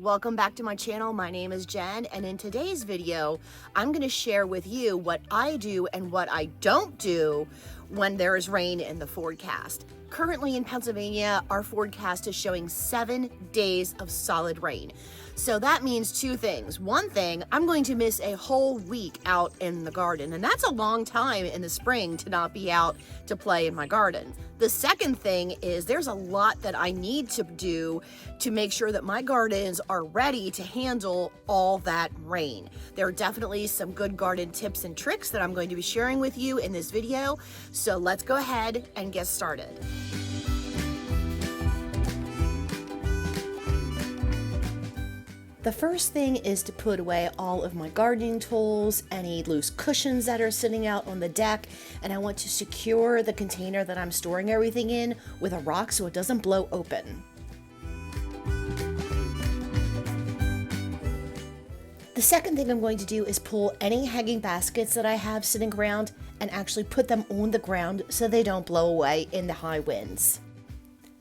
welcome back to my channel. My name is Jen, and in today's video, I'm going to share with you what I do and what I don't do when there is rain in the forecast. Currently in Pennsylvania, our forecast is showing 7 days of solid rain. So that means two things. One thing, I'm going to miss a whole week out in the garden, and that's a long time in the spring to not be out to play in my garden. The second thing is there's a lot that I need to do to make sure that my gardens are ready to handle all that rain. There are definitely some good garden tips and tricks that I'm going to be sharing with you in this video. So let's go ahead and get started. The first thing is to put away all of my gardening tools, any loose cushions that are sitting out on the deck, and I want to secure the container that I'm storing everything in with a rock so it doesn't blow open. The second thing I'm going to do is pull any hanging baskets that I have sitting around and actually put them on the ground so they don't blow away in the high winds.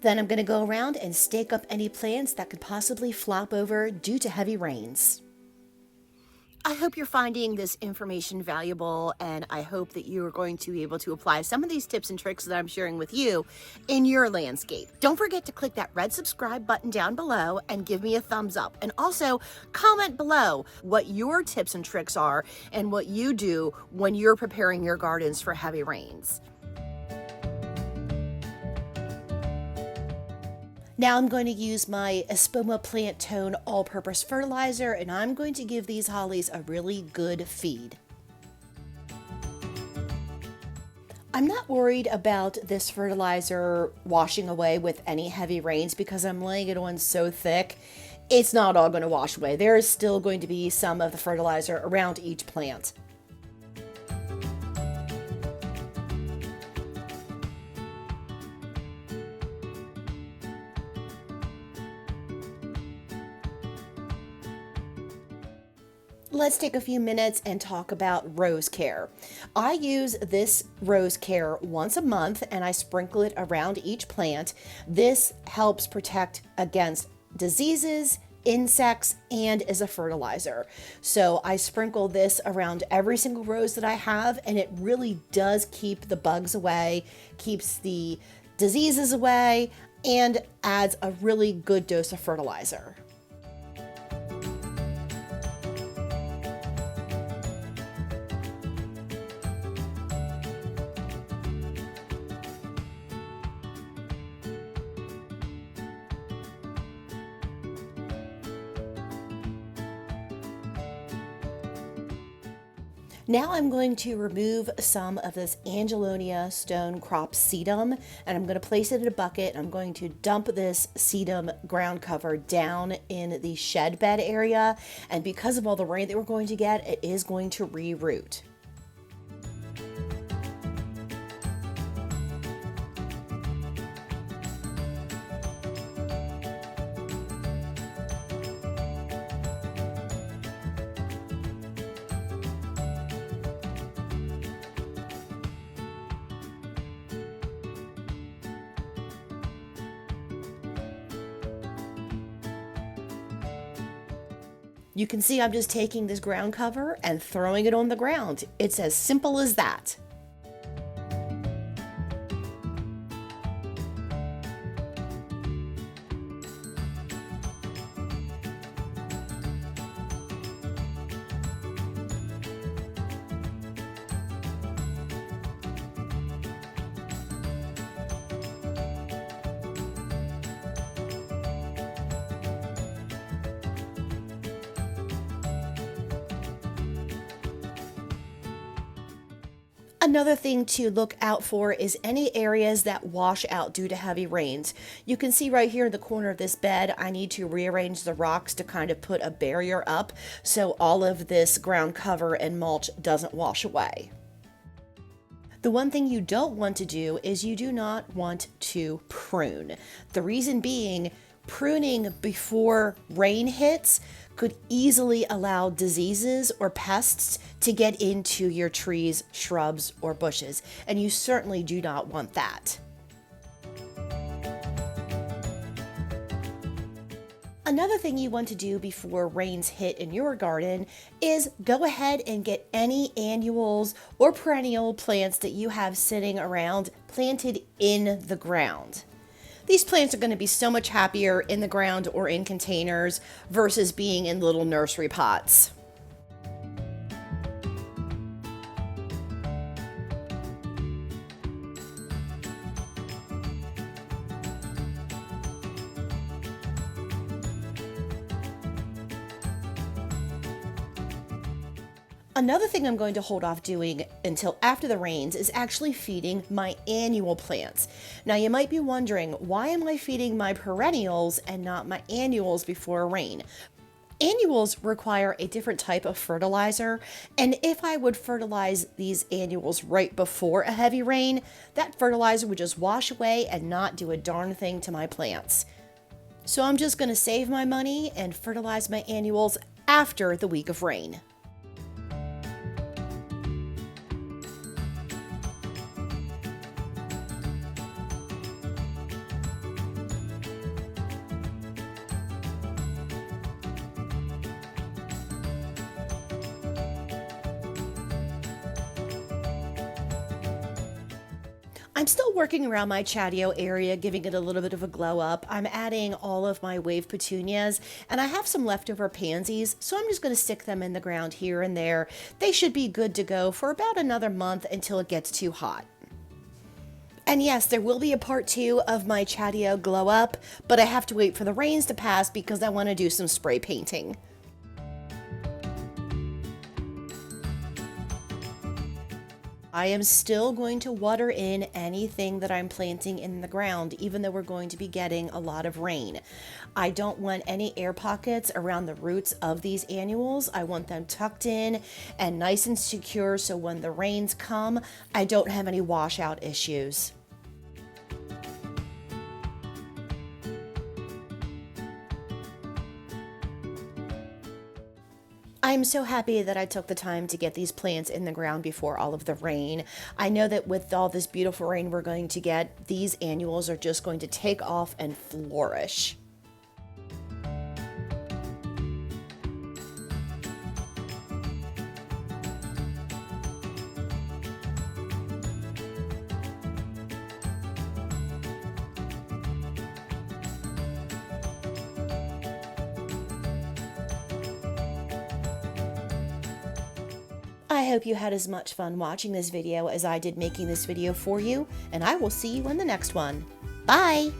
Then I'm going to go around and stake up any plants that could possibly flop over due to heavy rains. I hope you're finding this information valuable, and I hope that you are going to be able to apply some of these tips and tricks that I'm sharing with you in your landscape. Don't forget to click that red subscribe button down below and give me a thumbs up. And also comment below what your tips and tricks are and what you do when you're preparing your gardens for heavy rains. Now I'm going to use my Espoma Plant Tone all-purpose fertilizer, and I'm going to give these hollies a really good feed. I'm not worried about this fertilizer washing away with any heavy rains because I'm laying it on so thick. It's not all going to wash away. There is still going to be some of the fertilizer around each plant. Let's take a few minutes and talk about rose care. I use this rose care once a month and I sprinkle it around each plant. This helps protect against diseases, insects, and is a fertilizer. So I sprinkle this around every single rose that I have, and it really does keep the bugs away, keeps the diseases away, and adds a really good dose of fertilizer. Now I'm going to remove some of this Angelonia stone crop sedum, and I'm going to place it in a bucket. I'm going to dump this sedum ground cover down in the shed bed area, and because of all the rain that we're going to get, it is going to re-root. You can see I'm just taking this ground cover and throwing it on the ground. It's as simple as that. Another thing to look out for is any areas that wash out due to heavy rains. You can see right here in the corner of this bed, I need to rearrange the rocks to kind of put a barrier up so all of this ground cover and mulch doesn't wash away. The one thing you don't want to do is you do not want to prune. The reason being, pruning before rain hits could easily allow diseases or pests to get into your trees, shrubs, or bushes, and you certainly do not want that. Another thing you want to do before rains hit in your garden is go ahead and get any annuals or perennial plants that you have sitting around planted in the ground. These plants are going to be so much happier in the ground or in containers versus being in little nursery pots. Another thing I'm going to hold off doing until after the rains is actually feeding my annual plants. Now you might be wondering, why am I feeding my perennials and not my annuals before rain? Annuals require a different type of fertilizer, and if I would fertilize these annuals right before a heavy rain, that fertilizer would just wash away and not do a darn thing to my plants. So I'm just going to save my money and fertilize my annuals after the week of rain. I'm still working around my Chattio area, giving it a little bit of a glow up. I'm adding all of my wave petunias, and I have some leftover pansies, so I'm just going to stick them in the ground here and there. They should be good to go for about another month until it gets too hot. And yes, there will be a part 2 of my Chattio glow up, but I have to wait for the rains to pass because I want to do some spray painting. I am still going to water in anything that I'm planting in the ground, even though we're going to be getting a lot of rain. I don't want any air pockets around the roots of these annuals. I want them tucked in and nice and secure so when the rains come, I don't have any washout issues. I'm so happy that I took the time to get these plants in the ground before all of the rain. I know that with all this beautiful rain we're going to get, these annuals are just going to take off and flourish. I hope you had as much fun watching this video as I did making this video for you, and I will see you in the next one. Bye!